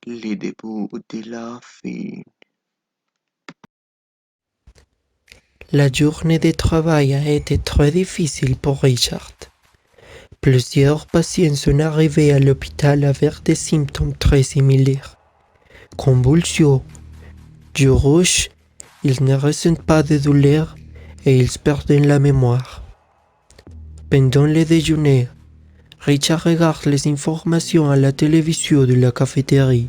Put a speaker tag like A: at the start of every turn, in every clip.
A: Les débuts de la fin.
B: La journée de travail a été très difficile pour Richard. Plusieurs patients sont arrivés à l'hôpital avec des symptômes très similaires. Convulsions, yeux rouges, ils ne ressentent pas de douleur et ils perdent la mémoire. Pendant le déjeuner, Richard regarde les informations à la télévision de la cafétéria.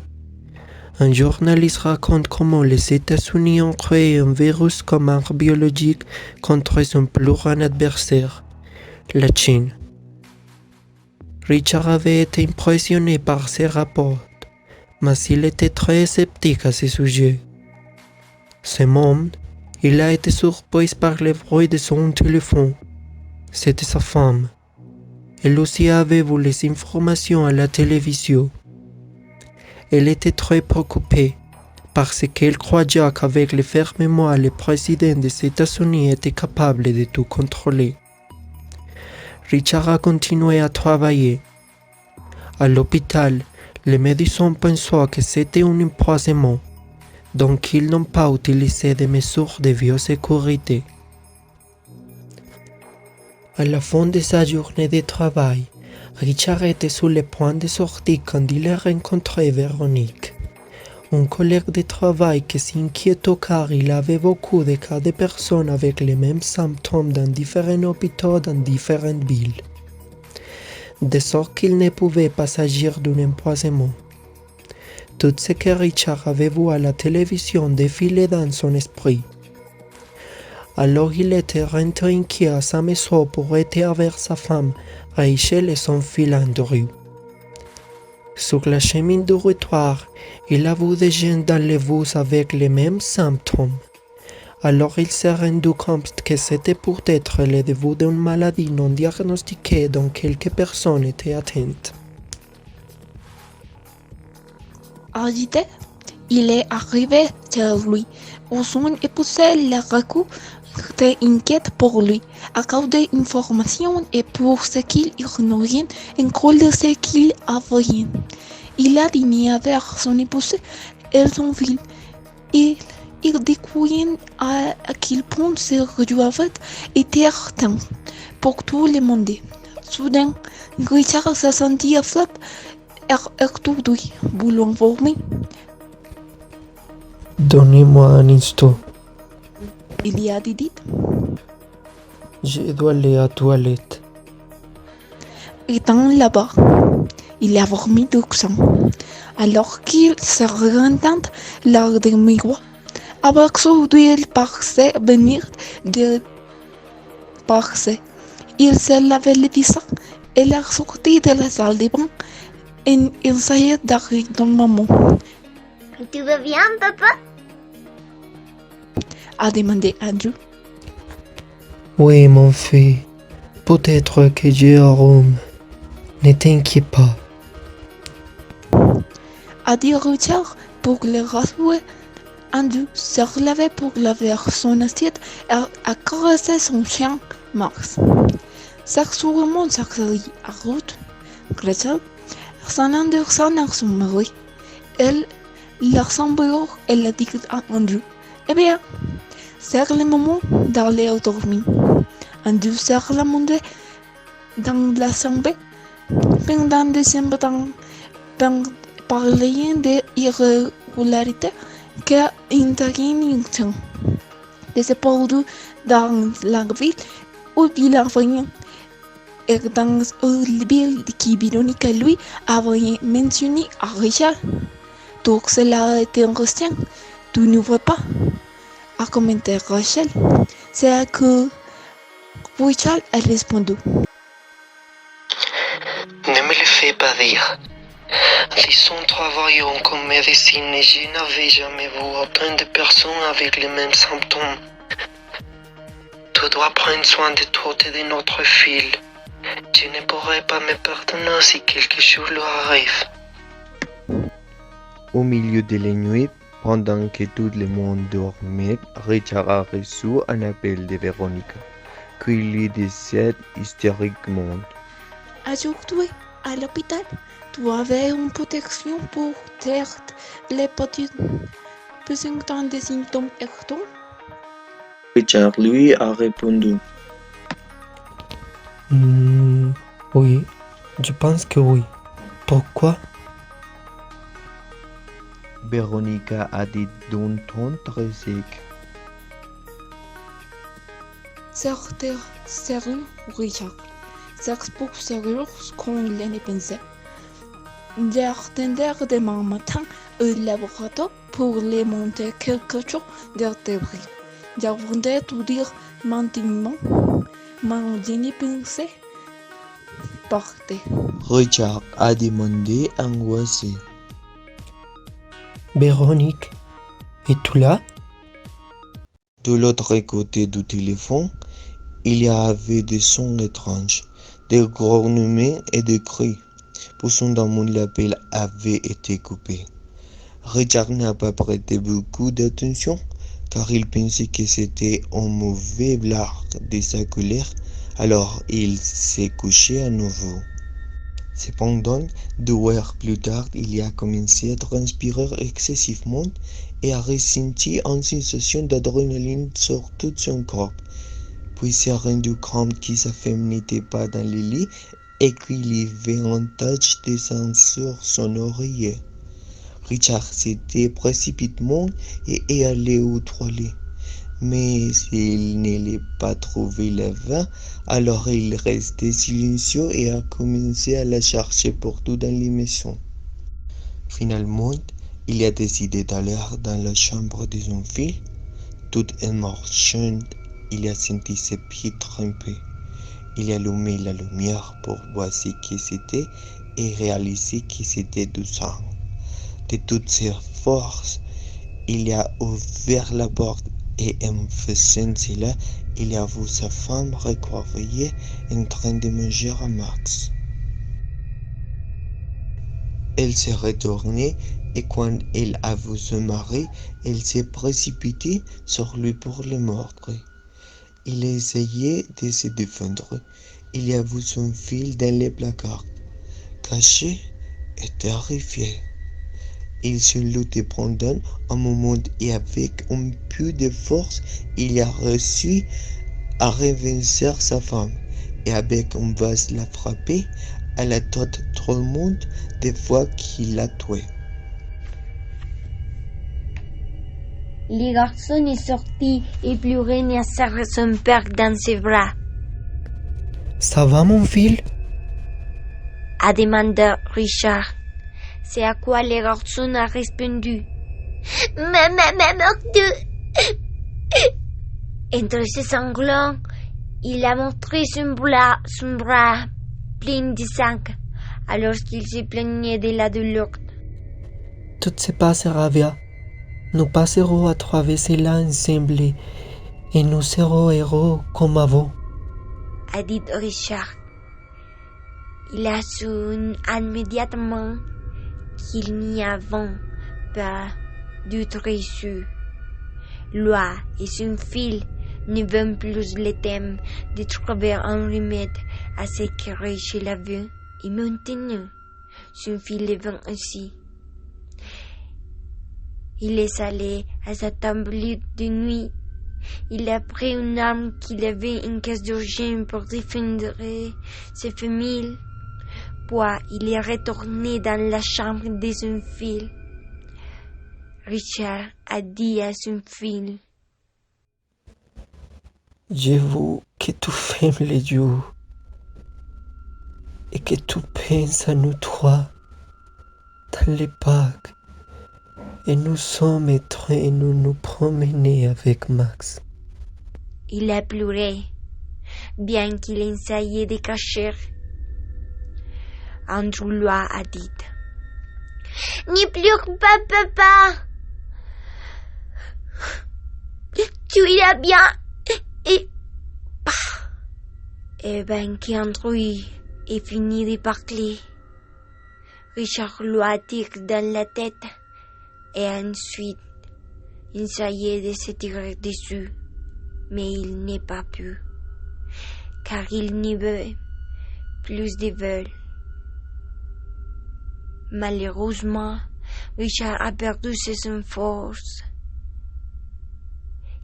B: Un journaliste raconte comment les États-Unis ont créé un virus comme arme biologique contre son plus grand adversaire, la Chine. Richard avait été impressionné par ces rapports, mais il était très sceptique à ce sujet. Ce moment, il a été surpris par le bruit de son téléphone. C'était sa femme. Elle aussi avait vu les informations à la télévision. Elle était très préoccupée parce qu'elle croyait qu'avec le fermement, le président des États-Unis était capable de tout contrôler. Richard a continué à travailler. À l'hôpital, les médecins pensaient que c'était un empoisonnement, donc ils n'ont pas utilisé des mesures de biosécurité. À la fin de sa journée de travail, Richard était sur le point de sortir quand il a rencontré Véronique, un collègue de travail qui s'inquiétait car il avait beaucoup de cas de personnes avec les mêmes symptômes dans différents hôpitaux dans différentes villes, de sorte qu'il ne pouvait pas s'agir d'un empoisonnement. Tout ce que Richard avait vu à la télévision défilait dans son esprit. Alors il était rentré inquiet à sa maison pour être avec sa femme, Rachel et son fils Andrew. Sur la chemin du retour, il a vu des gens dans les bus avec les mêmes symptômes. Alors il s'est rendu compte que c'était peut-être le début d'une maladie non diagnostiquée dont quelques personnes étaient atteintes.
C: Agité, il est arrivé chez lui, où son épouse l'a recouvert, très inquiète pour lui, à cause des informations et pour ce qu'il ignorait encore de ce qu'il avait. Il a dîné avec son épouse et son fils. Il découvrit à quel point ce doivent être atteint pour tout le monde. Soudain, Richard se sentit affligé et étourdi, voulant vomir.
B: Donnez-moi un instant,
C: Il y a dit.
B: je dois aller à la toilette.
C: Étant là-bas, il a vomi du sang. Alors qu'il se regardait lors du miroir, avec il paraissait venir de passer. Il se lavait le visage et la sortie de la salle de bain et essayait d'arrêter un moment.
D: Tu vas bien, papa?
C: A demandé Andrew.
B: Oui, mon fils, peut-être que j'ai un rhume. Ne t'inquiète pas.
C: A dit Richard pour le rassurer. Andrew se relevait pour laver son assiette et a caressé son chien Max. Sexuellement sexué à Ruth, Gretel, s'en endurcant à son mari. Elle la semblait et la dit à Andrew. Eh bien, c'est le moment d'aller dormir. Andrew se remontait dans la chambre pendant des instants parlant d'irrégularités que interviennent cependant dans la ville où il avait et dans une ville qui Véronique lui avait mentionné à Richard. Tout cela était récent, tu ne vois pas, a commenté Rachel. C'est que Richard a répondu.
B: Ne me le fais pas dire. Disons travaillant comme médecin et je n'avais jamais vu autant de personnes avec les mêmes symptômes. Tu dois prendre soin de toi et de notre fille. Je ne pourrai pas me pardonner si quelque chose lui arrive.
A: Au milieu de la nuit, pendant que tout le monde dormait, Richard a reçu un appel de Véronique, qui lui disait hystériquement:
C: Aujourd'hui, à l'hôpital. Tu avais une protection pour les petits présentant des symptômes étonnants.
A: Richard lui a répondu.
B: Oui, je pense que oui. Pourquoi?
A: Véronica a dit d'un ton très sec.
C: C'était sérieux, Richard. C'est pour sérieux qu'on l'en pensait. J'attendais demain matin au laboratoire pour les monter quelque chose d'artillerie. J'avais tout dire maintenant, mais je n'y pensais pas.
A: Richard a demandé angoissé.
B: Véronique, es-tu là?
A: De l'autre côté du téléphone, il y avait des sons étranges, des grognements et des cris. Pourtant, l'appel avait été coupé. Richard n'a pas prêté beaucoup d'attention, car il pensait que c'était un mauvais blague de sa colère, alors il s'est couché à nouveau. Cependant, 2 heures plus tard, il a commencé à transpirer excessivement et a ressenti une sensation d'adrénaline sur tout son corps. Puis s'est rendu compte que sa femme n'était pas dans le lit et qu'il y avait une tache de sang sur son oreiller. Richard s'était précipitamment et est allé aux toilettes. Mais il ne l'a pas trouvé là-bas, alors il restait silencieux et a commencé à la chercher partout dans les maisons. Finalement, il a décidé d'aller dans la chambre de son fils. Tout en marchant, il a senti ses pieds tremper. Il a allumé la lumière pour voir ce que c'était et réaliser que c'était du sang. De toutes ses forces, il a ouvert la porte et en faisant cela, il a vu sa femme recroquevillée en train de manger à Max. Elle s'est retournée et quand elle a vu son mari, elle s'est précipitée sur lui pour le mordre. Il a essayé de se défendre. Il a vu son fils dans les placards, caché et terrifié. Il se luttait pendant un moment et avec un peu de force, il a réussi à revenir sa femme et avec un vase l'a frappé à la tête tout le monde des fois qu'il l'a tué.
D: Le garçon est sorti et pleurait et a serré son père dans ses bras.
B: Ça va, mon fils?
D: A demandé Richard. C'est à quoi le garçon a répondu. Maman mordu. Entre ses sanglants, il a montré son bras plein de sang, alors qu'il se plaignait de la douleur.
B: Tout se passera bien. Nous passerons à travers cela ensemble et nous serons heureux comme avant.
D: A dit Richard. Il a su immédiatement qu'il n'y avait pas d'autre issue. Lui et son fils ne veulent plus le thème de trouver un remède à ce que Rachel avait et maintenant son fils le veut aussi. Il est allé à sa table de nuit. Il a pris une arme qu'il avait en caisse d'urgence pour défendre ses familles. Puis il est retourné dans la chambre de son fils. Richard a dit à son fils.
B: Je veux que tu fermes les yeux et que tu penses à nous trois dans le parc. Et nous sommes en train de nous promener avec Max.
D: Il a pleuré, bien qu'il essayait de cacher. Andrew lui a dit. Ne pleure pas, papa. Tu iras bien. Et bien qu'Andrew ait fini de parler, Richard lui a tiré dans la tête et ensuite essayé de se tirer dessus, mais il n'est pas pu, car il n'y veut plus de vol. Malheureusement, Richard a perdu ses forces.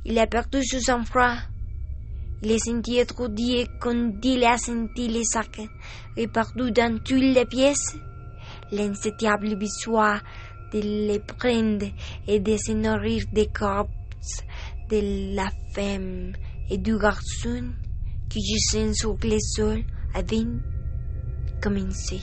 D: Il a perdu son sang-froid. Il est senti étourdi quand il a senti les sacs répandus dans toutes les pièces. L'insatiable besoin de les prendre et de se nourrir des corps de la femme et du garçon qui gisaient sur le sol avait commencé.